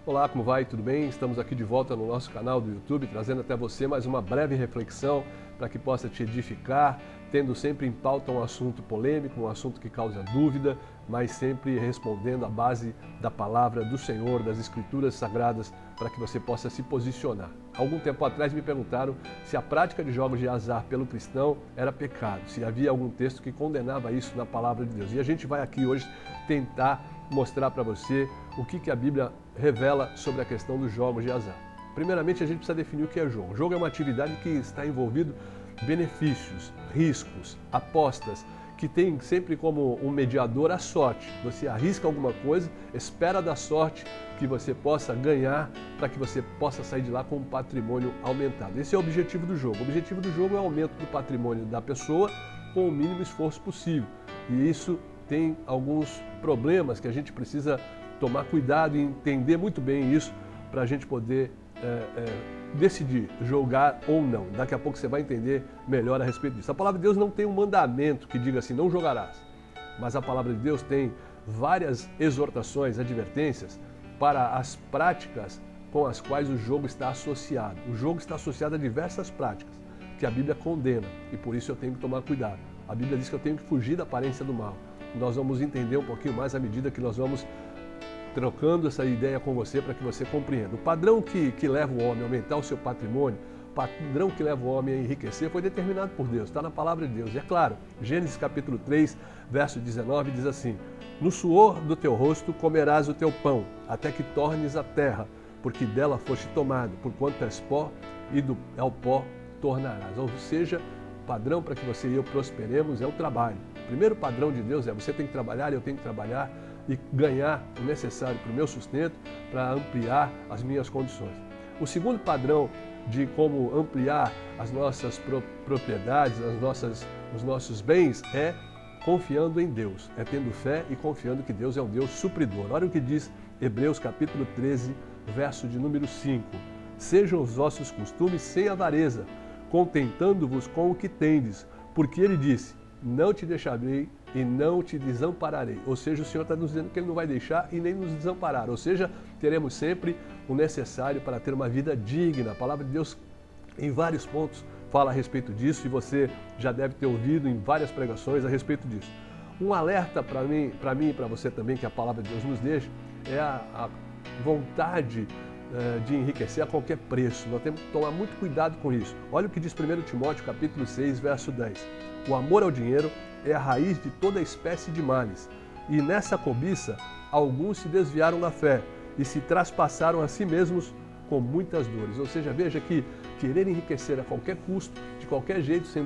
Olá, como vai? Tudo bem? Estamos aqui de volta no nosso canal do YouTube, trazendo até você mais uma breve reflexão para que possa te edificar, tendo sempre em pauta um assunto polêmico, um assunto que causa dúvida, mas sempre respondendo à base da palavra do Senhor, das Escrituras Sagradas, para que você possa se posicionar. Algum tempo atrás me perguntaram se a prática de jogos de azar pelo cristão era pecado, se havia algum texto que condenava isso na palavra de Deus. E a gente vai aqui hoje tentar mostrar para você o que a Bíblia revela sobre a questão dos jogos de azar. Primeiramente, a gente precisa definir o que é jogo. O jogo é uma atividade que está envolvido benefícios, riscos, apostas, que tem sempre como um mediador a sorte. Você arrisca alguma coisa, espera da sorte que você possa ganhar para que você possa sair de lá com um patrimônio aumentado. Esse é o objetivo do jogo. O objetivo do jogo é o aumento do patrimônio da pessoa com o mínimo esforço possível. E isso tem alguns problemas que a gente precisa tomar cuidado e entender muito bem isso para a gente poder decidir jogar ou não. Daqui a pouco você vai entender melhor a respeito disso. A palavra de Deus não tem um mandamento que diga assim, não jogarás. Mas a palavra de Deus tem várias exortações, advertências para as práticas com as quais o jogo está associado. O jogo está associado a diversas práticas que a Bíblia condena e por isso eu tenho que tomar cuidado. A Bíblia diz que eu tenho que fugir da aparência do mal. Nós vamos entender um pouquinho mais à medida que nós vamos trocando essa ideia com você para que você compreenda. O padrão que leva o homem a aumentar o seu patrimônio, o padrão que leva o homem a enriquecer foi determinado por Deus, está na palavra de Deus. E é claro, Gênesis capítulo 3, verso 19 diz assim: no suor do teu rosto comerás o teu pão, até que tornes a terra, porque dela foste tomado, porquanto és pó e ao pó tornarás. Ou seja, o padrão para que você e eu prosperemos é o trabalho. O primeiro padrão de Deus é você tem que trabalhar, eu tenho que trabalhar e ganhar o necessário para o meu sustento, para ampliar as minhas condições. O segundo padrão de como ampliar as nossas propriedades, os nossos bens, é confiando em Deus, é tendo fé e confiando que Deus é um Deus supridor. Olha o que diz Hebreus capítulo 13, verso de número 5. Sejam os vossos costumes sem avareza, contentando-vos com o que tendes, porque ele disse, não te deixarei e não te desampararei. Ou seja, o Senhor está nos dizendo que Ele não vai deixar e nem nos desamparar. Ou seja, teremos sempre o necessário para ter uma vida digna. A palavra de Deus, em vários pontos, fala a respeito disso e você já deve ter ouvido em várias pregações a respeito disso. Um alerta para mim e para você também, que a palavra de Deus nos deixa, é a vontade de enriquecer a qualquer preço. Nós temos que tomar muito cuidado com isso. Olha o que diz 1 Timóteo capítulo 6, verso 10. O amor ao dinheiro é a raiz de toda espécie de males. E nessa cobiça, alguns se desviaram da fé e se traspassaram a si mesmos com muitas dores. Ou seja, veja que querer enriquecer a qualquer custo, de qualquer jeito, sem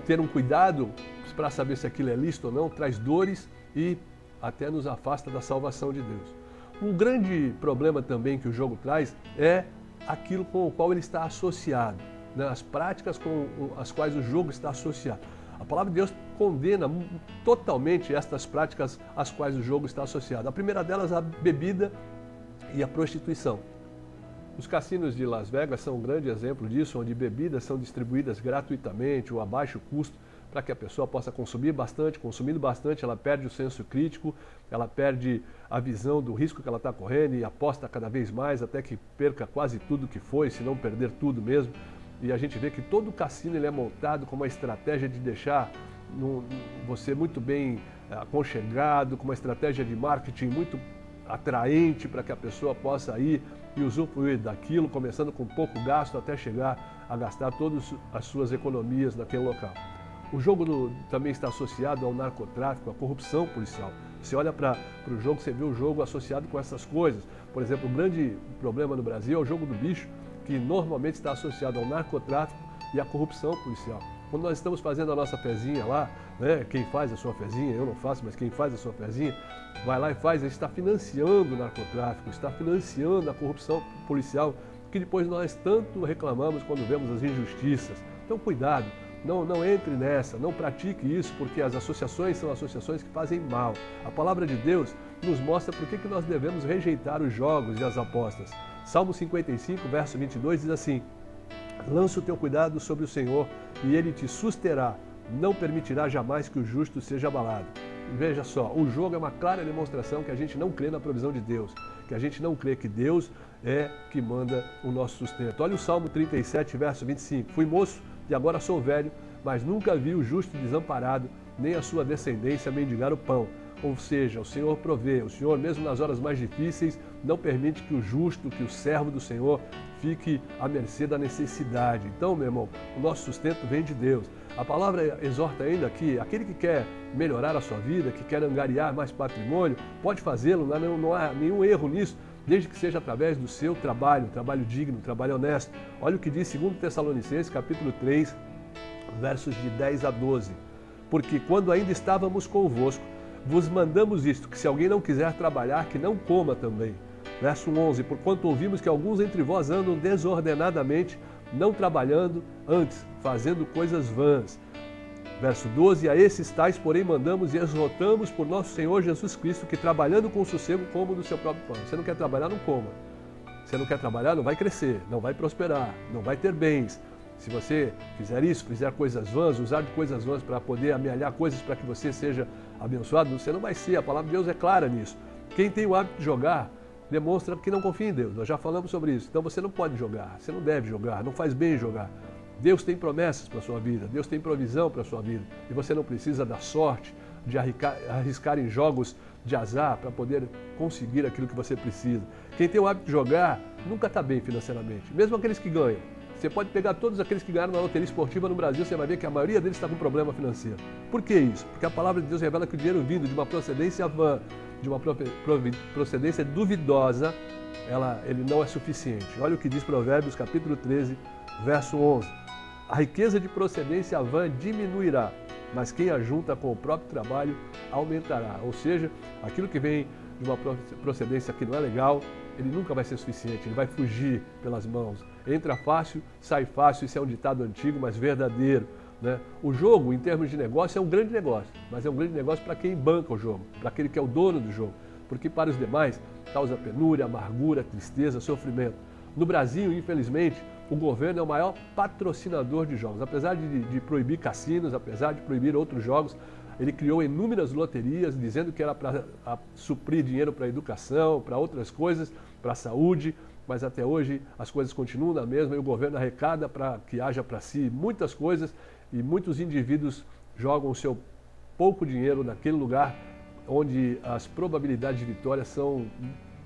ter um cuidado para saber se aquilo é lícito ou não, traz dores e até nos afasta da salvação de Deus. Um grande problema também que o jogo traz é aquilo com o qual ele está associado, né? As práticas com as quais o jogo está associado. A palavra de Deus condena totalmente estas práticas às quais o jogo está associado. A primeira delas, a bebida e a prostituição. Os cassinos de Las Vegas são um grande exemplo disso, onde bebidas são distribuídas gratuitamente ou a baixo custo para que a pessoa possa consumir bastante. Consumindo bastante, ela perde o senso crítico, ela perde a visão do risco que ela está correndo e aposta cada vez mais até que perca quase tudo que foi, se não perder tudo mesmo. E a gente vê que todo o cassino ele é montado com uma estratégia de deixar você muito bem aconchegado, com uma estratégia de marketing muito atraente para que a pessoa possa ir e usufruir daquilo, começando com pouco gasto até chegar a gastar todas as suas economias naquele local. O jogo também está associado ao narcotráfico, à corrupção policial. Você olha para o jogo, você vê o jogo associado com essas coisas. Por exemplo, o grande problema no Brasil é o jogo do bicho, que normalmente está associado ao narcotráfico e à corrupção policial. Quando nós estamos fazendo a nossa fezinha lá, né, quem faz a sua fezinha, eu não faço, mas quem faz a sua fezinha, vai lá e faz, está financiando o narcotráfico, está financiando a corrupção policial, que depois nós tanto reclamamos quando vemos as injustiças. Então, cuidado, não entre nessa, não pratique isso, porque as associações são associações que fazem mal. A palavra de Deus nos mostra por que nós devemos rejeitar os jogos e as apostas. Salmo 55, verso 22 diz assim: lança o teu cuidado sobre o Senhor e Ele te susterá, não permitirá jamais que o justo seja abalado. Veja só, o jogo é uma clara demonstração que a gente não crê na provisão de Deus, que a gente não crê que Deus é que manda o nosso sustento. Olha o Salmo 37, verso 25. Fui moço e agora sou velho, mas nunca vi o justo desamparado, nem a sua descendência mendigar o pão. Ou seja, o Senhor provê, o Senhor, mesmo nas horas mais difíceis, não permite que o justo, que o servo do Senhor, fique à mercê da necessidade. Então, meu irmão, o nosso sustento vem de Deus. A palavra exorta ainda que aquele que quer melhorar a sua vida, que quer angariar mais patrimônio, pode fazê-lo, não há nenhum erro nisso, desde que seja através do seu trabalho, trabalho digno, trabalho honesto. Olha o que diz 2 Tessalonicenses, capítulo 3, versos de 10 a 12. Porque quando ainda estávamos convosco, vos mandamos isto, que se alguém não quiser trabalhar, que não coma também. Verso 11, porquanto ouvimos que alguns entre vós andam desordenadamente, não trabalhando, antes fazendo coisas vãs. Verso 12, a esses tais, porém, mandamos e exortamos por nosso Senhor Jesus Cristo, que trabalhando com sossego, coma do seu próprio pão. Você não quer trabalhar, não coma. Você não quer trabalhar, não vai crescer, não vai prosperar, não vai ter bens. Se você fizer isso, fizer coisas vãs, usar de coisas vãs para poder amealhar coisas para que você seja abençoado, você não vai ser. A palavra de Deus é clara nisso. Quem tem o hábito de jogar, demonstra que não confia em Deus. Nós já falamos sobre isso. Então você não pode jogar, você não deve jogar, não faz bem jogar. Deus tem promessas para a sua vida, Deus tem provisão para a sua vida. E você não precisa da sorte, de arriscar em jogos de azar para poder conseguir aquilo que você precisa. Quem tem o hábito de jogar nunca está bem financeiramente, mesmo aqueles que ganham. Você pode pegar todos aqueles que ganharam na loteria esportiva no Brasil, você vai ver que a maioria deles está com problema financeiro. Por que isso? Porque a palavra de Deus revela que o dinheiro vindo de uma procedência vã, de uma procedência duvidosa, ele não é suficiente. Olha o que diz Provérbios, capítulo 13, verso 11. A riqueza de procedência vã diminuirá, mas quem ajunta com o próprio trabalho aumentará. Ou seja, aquilo que vem de uma procedência que não é legal, ele nunca vai ser suficiente, ele vai fugir pelas mãos. Entra fácil, sai fácil, isso é um ditado antigo, mas verdadeiro. Né? O jogo, em termos de negócio, é um grande negócio, mas é um grande negócio para quem banca o jogo, para aquele que é o dono do jogo, porque para os demais causa penúria, amargura, tristeza, sofrimento. No Brasil, infelizmente, o governo é o maior patrocinador de jogos. Apesar de proibir cassinos, apesar de proibir outros jogos, ele criou inúmeras loterias, dizendo que era para suprir dinheiro para a educação, para outras coisas, para a saúde, mas até hoje as coisas continuam na mesma e o governo arrecada para que haja para si muitas coisas e muitos indivíduos jogam o seu pouco dinheiro naquele lugar onde as probabilidades de vitória são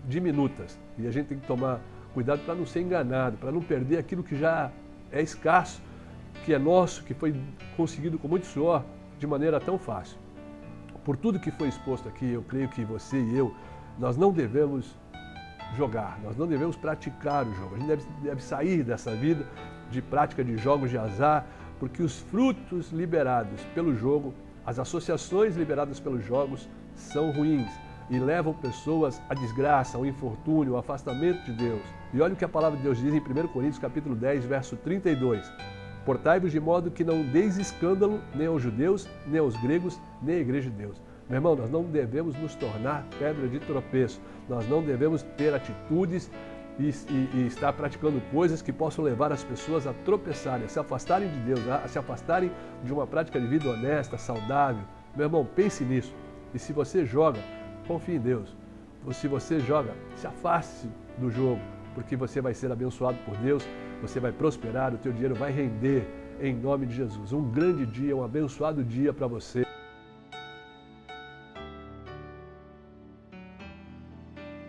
diminutas. E a gente tem que tomar cuidado para não ser enganado, para não perder aquilo que já é escasso, que é nosso, que foi conseguido com muito suor, de maneira tão fácil. Por tudo que foi exposto aqui, eu creio que você e eu, nós não devemos jogar, nós não devemos praticar o jogo. A gente deve sair dessa vida de prática de jogos de azar, porque os frutos liberados pelo jogo, as associações liberadas pelos jogos são ruins e levam pessoas à desgraça, ao infortúnio, ao afastamento de Deus. E olha o que a palavra de Deus diz em 1 Coríntios capítulo 10, verso 32. Portai-vos de modo que não deis escândalo nem aos judeus, nem aos gregos, nem à igreja de Deus. Meu irmão, nós não devemos nos tornar pedra de tropeço. Nós não devemos ter atitudes e estar praticando coisas que possam levar as pessoas a tropeçarem, a se afastarem de Deus, a se afastarem de uma prática de vida honesta, saudável. Meu irmão, pense nisso. E se você joga, confie em Deus. Se você joga, se afaste do jogo, porque você vai ser abençoado por Deus, você vai prosperar, o teu dinheiro vai render em nome de Jesus. Um grande dia, um abençoado dia para você.